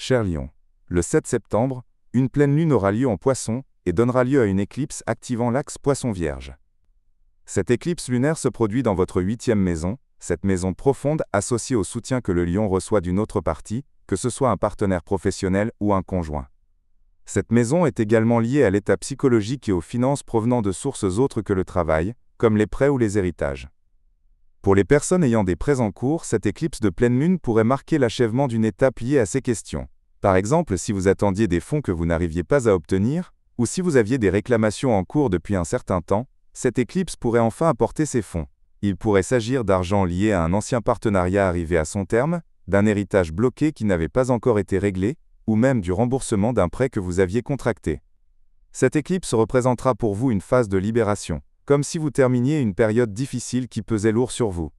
Cher Lion, le 7 septembre, une pleine lune aura lieu en Poisson et donnera lieu à une éclipse activant l'axe Poisson-Vierge. Cette éclipse lunaire se produit dans votre 8e maison, cette maison profonde associée au soutien que le Lion reçoit d'une autre partie, que ce soit un partenaire professionnel ou un conjoint. Cette maison est également liée à l'état psychologique et aux finances provenant de sources autres que le travail, comme les prêts ou les héritages. Pour les personnes ayant des prêts en cours, cette éclipse de pleine lune pourrait marquer l'achèvement d'une étape liée à ces questions. Par exemple, si vous attendiez des fonds que vous n'arriviez pas à obtenir, ou si vous aviez des réclamations en cours depuis un certain temps, cette éclipse pourrait enfin apporter ces fonds. Il pourrait s'agir d'argent lié à un ancien partenariat arrivé à son terme, d'un héritage bloqué qui n'avait pas encore été réglé, ou même du remboursement d'un prêt que vous aviez contracté. Cette éclipse représentera pour vous une phase de libération, comme si vous terminiez une période difficile qui pesait lourd sur vous.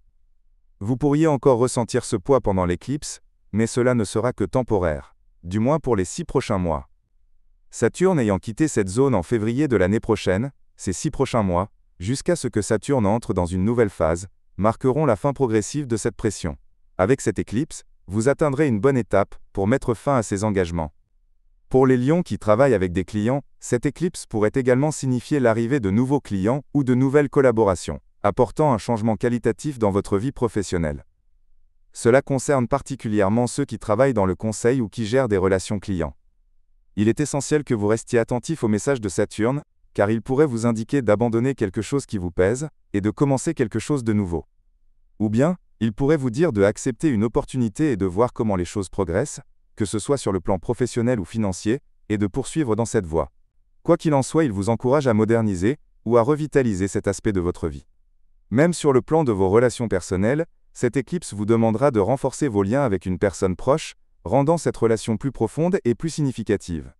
Vous pourriez encore ressentir ce poids pendant l'éclipse, mais cela ne sera que temporaire, du moins pour les 6 prochains mois. Saturne ayant quitté cette zone en février de l'année prochaine, ces 6 prochains mois, jusqu'à ce que Saturne entre dans une nouvelle phase, marqueront la fin progressive de cette pression. Avec cette éclipse, vous atteindrez une bonne étape pour mettre fin à ces engagements. Pour les lions qui travaillent avec des clients, cette éclipse pourrait également signifier l'arrivée de nouveaux clients ou de nouvelles collaborations, apportant un changement qualitatif dans votre vie professionnelle. Cela concerne particulièrement ceux qui travaillent dans le conseil ou qui gèrent des relations clients. Il est essentiel que vous restiez attentif aux messages de Saturne, car il pourrait vous indiquer d'abandonner quelque chose qui vous pèse, et de commencer quelque chose de nouveau. Ou bien, il pourrait vous dire de accepter une opportunité et de voir comment les choses progressent, que ce soit sur le plan professionnel ou financier, et de poursuivre dans cette voie. Quoi qu'il en soit, il vous encourage à moderniser, ou à revitaliser cet aspect de votre vie. Même sur le plan de vos relations personnelles, cette éclipse vous demandera de renforcer vos liens avec une personne proche, rendant cette relation plus profonde et plus significative.